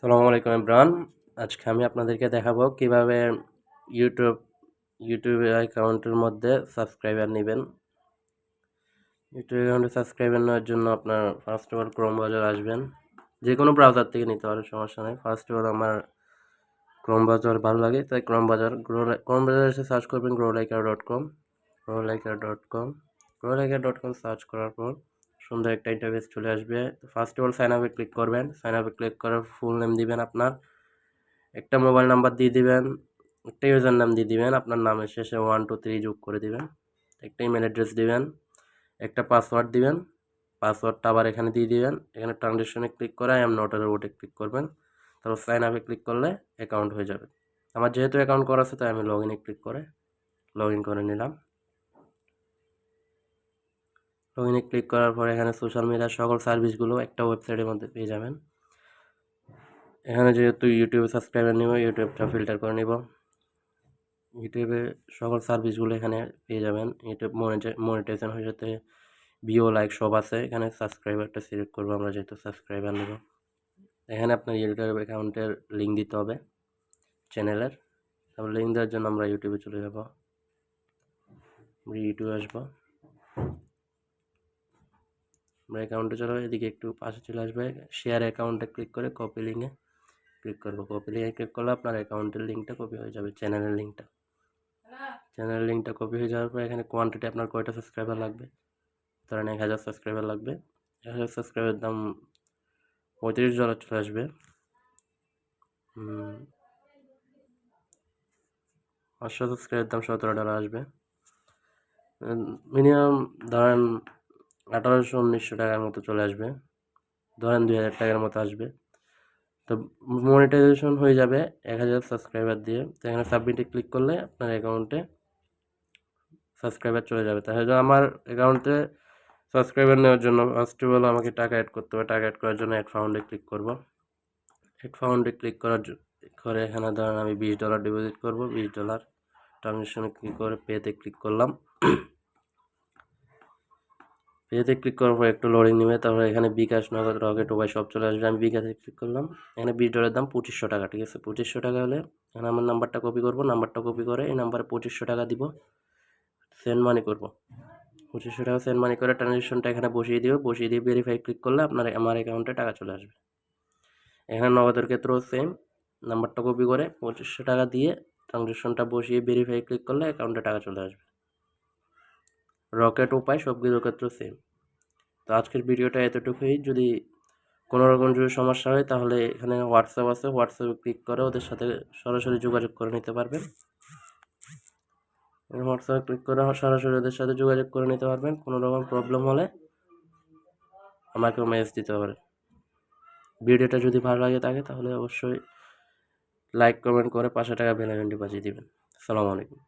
আসসালামু আলাইকুম ইমরান। আজকে আমি আপনাদেরকে দেখাবো কিভাবে ইউটিউব অ্যাকাউন্টের মধ্যে সাবস্ক্রাইবার নেবেন। ইউটিউব অ্যাকাউন্টে সাবস্ক্রাইবার নেওয়ার জন্য আপনার first of all Chrome browser আসবেন। যে কোনো ব্রাউজার থেকে নিতে পারে, সমস্যা নেই। ফার্স্ট অফ অল আমার ক্রোম ব্রাউজার ভালো লাগে, তাই ক্রোম ব্রাউজার এসে সার্চ করবেন growliker.com। growliker.com সার্চ করার পর সুন্দর একটা ইন্টারফেস চলে আসবে। ফার্স্ট অফ অল সাইন আপে ক্লিক করবেন। সাইন আপে ক্লিক করার ফুল নেম দিবেন, আপনার একটা মোবাইল নাম্বার দিয়ে দিবেন, একটা ইউজার নাম দিয়ে দিবেন, আপনার নামের শেষে 1 2 3 যোগ করে দিবেন, একটা ইমেল অ্যাড্রেস দিবেন, একটা পাসওয়ার্ড দিবেন। পাসওয়ার্ডটা আবার এখানে দিয়ে দিবেন। এখানে ট্রানজেকশনে ক্লিক করে আই এম নট এ রোবটে ক্লিক করবেন। তারপর সাইন আপে ক্লিক করলে অ্যাকাউন্ট হয়ে যাবে। আমার যেহেতু অ্যাকাউন্ট করা আছে তাই আমি লগ ইনে ক্লিক করে লগ ইন করে নিলাম। লগ ইনে ক্লিক করার পর এখানে সোশ্যাল মিডিয়ার সকল সার্ভিসগুলো একটা ওয়েবসাইটের মধ্যে পেয়ে যাবেন। এখানে যেহেতু ইউটিউবে সাবস্ক্রাইবার নিব, ইউটিউবটা ফিল্টার করে নিব। ইউটিউবে সকল সার্ভিসগুলো এখানে পেয়ে যাবেন। ইউটিউব মনিটাইজেশন হয়ে যেতে ভিউ লাইক সব আছে। এখানে সাবস্ক্রাইবারটা সিলেক্ট করবো আমরা, যেহেতু সাবস্ক্রাইবার নেব। এখানে আপনার ইউটিউব অ্যাকাউন্টের লিঙ্ক দিতে হবে চ্যানেলের। তারপর লিঙ্ক দেওয়ার জন্য আমরা ইউটিউবে চলে যাব। ইউটিউবে আসবো, আমরা অ্যাকাউন্টে চলে যাবো। এদিকে একটু পাশে চলে আসবে, শেয়ার অ্যাকাউন্টে ক্লিক করে কপি লিঙ্কে ক্লিক করবো। কপি লিঙ্কে ক্লিক করলে আপনার অ্যাকাউন্টের লিঙ্কটা কপি হয়ে যাবে, চ্যানেলের লিঙ্কটা কপি হয়ে যাওয়ার পর এখানে কোয়ান্টিটি আপনার কয়টা সাবস্ক্রাইবার লাগবে, ধরেন 1000 সাবস্ক্রাইবার লাগবে। 1000 সাবস্ক্রাইবার দাম $35 চলে আসবে। 500 সাবস্ক্রাইবার দাম $17 আসবে। মিনিমাম ধরেন 1800-1900 টাকার মতো চলে আসবে, ধরেন 2000 টাকার মতো আসবে। তো মনিটাইজেশন হয়ে যাবে 1000 সাবস্ক্রাইবার দিয়ে। তো এখানে সাবমিটে ক্লিক করলে আপনার অ্যাকাউন্টে সাবস্ক্রাইবার চলে যাবে। তাহলে আমার অ্যাকাউন্টে সাবস্ক্রাইবার নেওয়ার জন্য ফার্স্ট অফ অল আমাকে টাকা অ্যাড করতে হবে। টাকা অ্যাড করার জন্য অ্যাড ফাউন্ডে ক্লিক করব। অ্যাড ফাউন্ডে ক্লিক করে এখানে ধরেন আমি $20 ডিপোজিট করব। $20 ট্রানজেকশনে ক্লিক করে পেতে ক্লিক করলাম। পেতে ক্লিক করার পর একটু লোডিং নেবে। তারপরে এখানে বিকাশ, নগদ, রকেট, উপায় সব চলে আসবে। আমি বিকাশে ক্লিক করলাম। এখানে $20 দাম $2500 টাকা, ঠিক আছে। $2500 টাকা হলে এখানে আমার নাম্বারটা কপি করব। নাম্বারটা কপি করে এই নাম্বারে $2500 টাকা দিব, সেন্ড মানি করব। $2500 টাকা সেন্ড মানি করে ট্রানজেকশনটা এখানে বসিয়ে দিয়ে ভেরিফাই ক্লিক করলে আমার অ্যাকাউন্টে টাকা চলে আসবে। এখানে নগদের ক্ষেত্রেও সেম, নাম্বারটা কপি করে $2500 টাকা দিয়ে ট্রানজেকশনটা বসিয়ে ভেরিফাই ক্লিক করলে অ্যাকাউন্টে টাকা চলে আসবে। রকেট, উপায় সবগুলোর ক্ষেত্রে সেম। তো আজকের ভিডিওটা এতটুকুই। যদি কোনো রকম সমস্যা হয় তাহলে এখানে হোয়াটসঅ্যাপ আছে, হোয়াটসঅ্যাপে ক্লিক করে ওদের সাথে সরাসরি যোগাযোগ করে নিতে পারবেন। হোয়াটসঅ্যাপে ক্লিক করে সরাসরি ওদের সাথে যোগাযোগ করে নিতে পারবেন। কোনো রকম প্রবলেম হলে আমাকেও মেসেজ দিতে পারেন। ভিডিওটা যদি ভালো লাগে থাকে তাহলে অবশ্যই লাইক কমেন্ট করে 500 টাকা বেল আইকনটি বাজিয়ে দিবেন। আসসালামু আলাইকুম।